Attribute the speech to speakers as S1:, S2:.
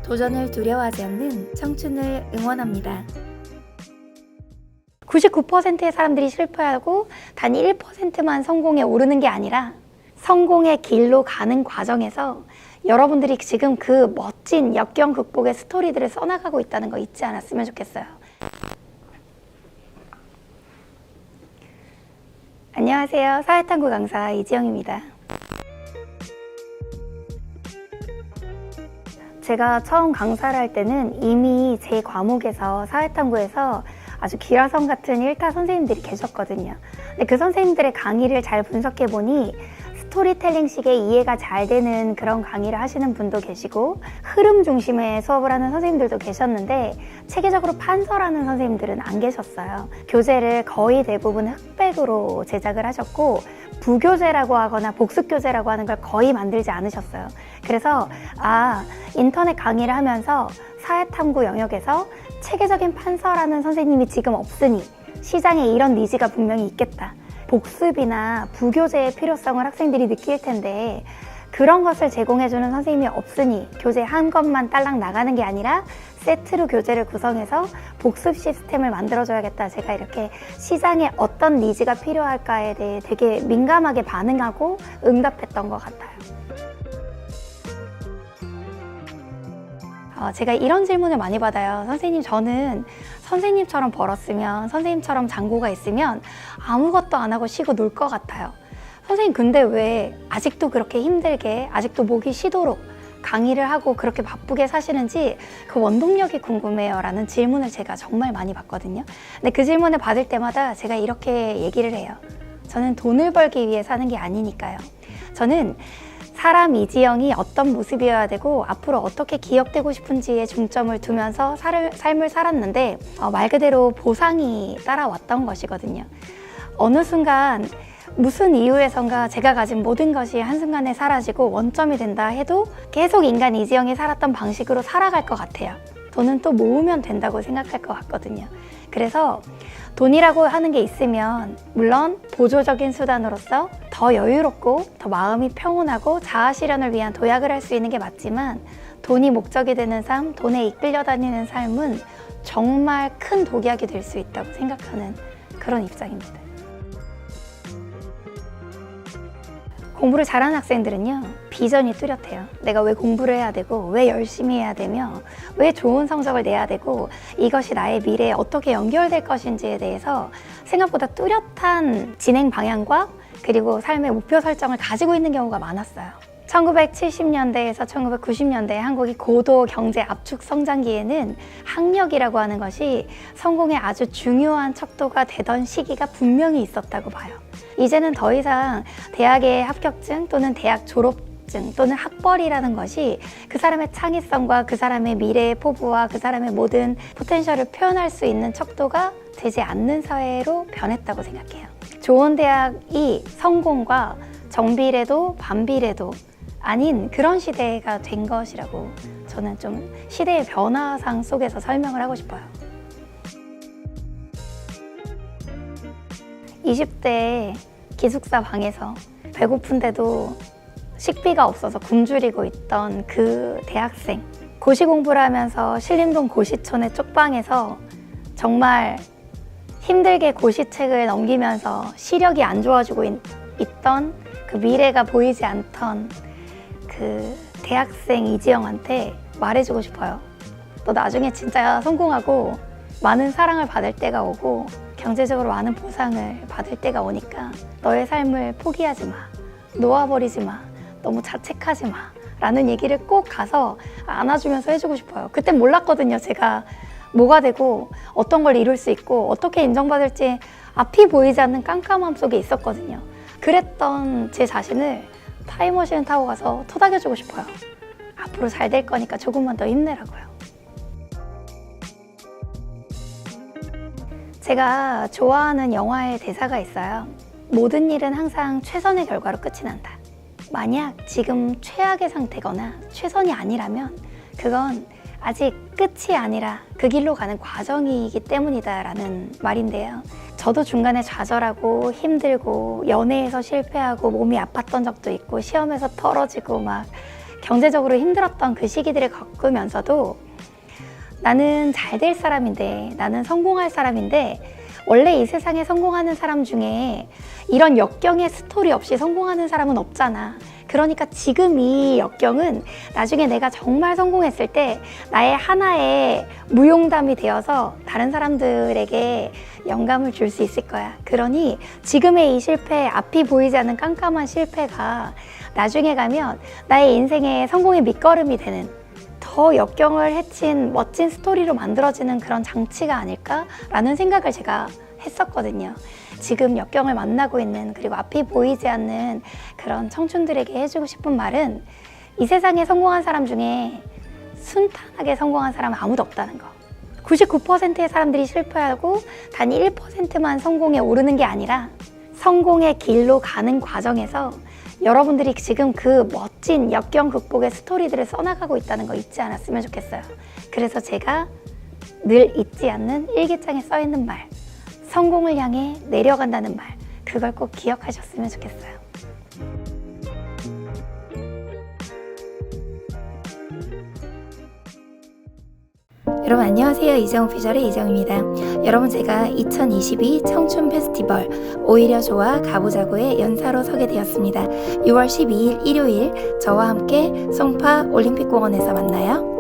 S1: 도전을 두려워하지 않는 청춘을 응원합니다.
S2: 99%의 사람들이 실패하고 단 1%만 성공에 오르는 게 아니라 성공의 길로 가는 과정에서 여러분들이 지금 그 멋진 역경 극복의 스토리들을 써나가고 있다는 거 잊지 않았으면 좋겠어요. 안녕하세요. 사회탐구 강사 이지영입니다. 제가 처음 강사를 할 때는 이미 제 과목에서 사회탐구에서 아주 기라성 같은 일타 선생님들이 계셨거든요. 근데 그 선생님들의 강의를 잘 분석해보니 스토리텔링식의 이해가 잘 되는 그런 강의를 하시는 분도 계시고 흐름 중심의 수업을 하는 선생님들도 계셨는데 체계적으로 판서라는 선생님들은 안 계셨어요. 교재를 거의 대부분 흑백으로 제작을 하셨고 부교재라고 하거나 복습교재라고 하는 걸 거의 만들지 않으셨어요. 그래서 인터넷 강의를 하면서 사회탐구 영역에서 체계적인 판서라는 선생님이 지금 없으니 시장에 이런 니즈가 분명히 있겠다. 복습이나 부교재의 필요성을 학생들이 느낄 텐데 그런 것을 제공해주는 선생님이 없으니 교재 한 것만 딸랑 나가는 게 아니라 세트로 교재를 구성해서 복습 시스템을 만들어줘야겠다. 제가 이렇게 시장에 어떤 니즈가 필요할까에 대해 되게 민감하게 반응하고 응답했던 것 같아요. 제가 이런 질문을 많이 받아요. 선생님, 저는 선생님처럼 벌었으면, 선생님처럼 잔고가 있으면 아무것도 안 하고 쉬고 놀 것 같아요. 선생님, 근데 왜 아직도 그렇게 힘들게, 아직도 목이 쉬도록 강의를 하고 그렇게 바쁘게 사시는지 그 원동력이 궁금해요 라는 질문을 제가 정말 많이 받거든요. 근데 그 질문을 받을 때마다 제가 이렇게 얘기를 해요. 저는 돈을 벌기 위해 사는 게 아니니까요. 저는 사람 이지영이 어떤 모습이어야 되고 앞으로 어떻게 기억되고 싶은지에 중점을 두면서 삶을 살았는데 말 그대로 보상이 따라왔던 것이거든요. 어느 순간 무슨 이유에선가 제가 가진 모든 것이 한순간에 사라지고 원점이 된다 해도 계속 인간 이지영이 살았던 방식으로 살아갈 것 같아요. 돈은 또 모으면 된다고 생각할 것 같거든요. 그래서 돈이라고 하는 게 있으면 물론 보조적인 수단으로서 더 여유롭고 더 마음이 평온하고 자아 실현을 위한 도약을 할 수 있는 게 맞지만 돈이 목적이 되는 삶, 돈에 이끌려 다니는 삶은 정말 큰 독약이 될 수 있다고 생각하는 그런 입장입니다. 공부를 잘하는 학생들은요, 비전이 뚜렷해요. 내가 왜 공부를 해야 되고, 왜 열심히 해야 되며, 왜 좋은 성적을 내야 되고, 이것이 나의 미래에 어떻게 연결될 것인지에 대해서 생각보다 뚜렷한 진행 방향과 그리고 삶의 목표 설정을 가지고 있는 경우가 많았어요. 1970년대에서 1990년대 한국이 고도 경제 압축 성장기에는 학력이라고 하는 것이 성공의 아주 중요한 척도가 되던 시기가 분명히 있었다고 봐요. 이제는 더 이상 대학의 합격증 또는 대학 졸업증 또는 학벌이라는 것이 그 사람의 창의성과 그 사람의 미래의 포부와 그 사람의 모든 포텐셜을 표현할 수 있는 척도가 되지 않는 사회로 변했다고 생각해요. 좋은 대학이 성공과 정비례도 반비례도 아닌 그런 시대가 된 것이라고 저는 좀 시대의 변화상 속에서 설명을 하고 싶어요. 20대 기숙사 방에서 배고픈데도 식비가 없어서 굶주리고 있던 그 대학생, 고시 공부를 하면서 신림동 고시촌의 쪽방에서 정말 힘들게 고시책을 넘기면서 시력이 안 좋아지고 있던 그 미래가 보이지 않던 그 대학생 이지영한테 말해주고 싶어요. 너 나중에 진짜 성공하고 많은 사랑을 받을 때가 오고 경제적으로 많은 보상을 받을 때가 오니까 너의 삶을 포기하지 마, 놓아버리지 마, 너무 자책하지 마 라는 얘기를 꼭 가서 안아주면서 해주고 싶어요. 그때 몰랐거든요. 제가 뭐가 되고 어떤 걸 이룰 수 있고 어떻게 인정받을지 앞이 보이지 않는 깜깜함 속에 있었거든요. 그랬던 제 자신을 타임머신을 타고 가서 토닥여주고 싶어요. 앞으로 잘 될 거니까 조금만 더 힘내라고요. 제가 좋아하는 영화의 대사가 있어요. 모든 일은 항상 최선의 결과로 끝이 난다. 만약 지금 최악의 상태거나 최선이 아니라면 그건 아직 끝이 아니라 그 길로 가는 과정이기 때문이다 라는 말인데요. 저도 중간에 좌절하고 힘들고 연애에서 실패하고 몸이 아팠던 적도 있고 시험에서 떨어지고 막 경제적으로 힘들었던 그 시기들을 겪으면서도 나는 잘 될 사람인데, 나는 성공할 사람인데, 원래 이 세상에 성공하는 사람 중에 이런 역경의 스토리 없이 성공하는 사람은 없잖아. 그러니까 지금 이 역경은 나중에 내가 정말 성공했을 때 나의 하나의 무용담이 되어서 다른 사람들에게 영감을 줄 수 있을 거야. 그러니 지금의 이 실패, 앞이 보이지 않는 깜깜한 실패가 나중에 가면 나의 인생의 성공의 밑거름이 되는, 더 역경을 헤친 멋진 스토리로 만들어지는 그런 장치가 아닐까라는 생각을 제가 했었거든요. 지금 역경을 만나고 있는, 그리고 앞이 보이지 않는 그런 청춘들에게 해주고 싶은 말은, 이 세상에 성공한 사람 중에 순탄하게 성공한 사람은 아무도 없다는 거. 99%의 사람들이 실패하고 단 1%만 성공에 오르는 게 아니라 성공의 길로 가는 과정에서 여러분들이 지금 그 멋진 역경 극복의 스토리들을 써나가고 있다는 거 잊지 않았으면 좋겠어요. 그래서 제가 늘 잊지 않는 일기장에 써있는 말, 성공을 향해 내려간다는 말, 그걸 꼭 기억하셨으면 좋겠어요.
S1: 여러분 안녕하세요. 이정 오피셜의 이정입니다. 여러분 제가 2022 청춘 페스티벌 오히려 좋아 가보자고의 연사로 서게 되었습니다. 6월 12일 일요일 저와 함께 송파 올림픽공원에서 만나요.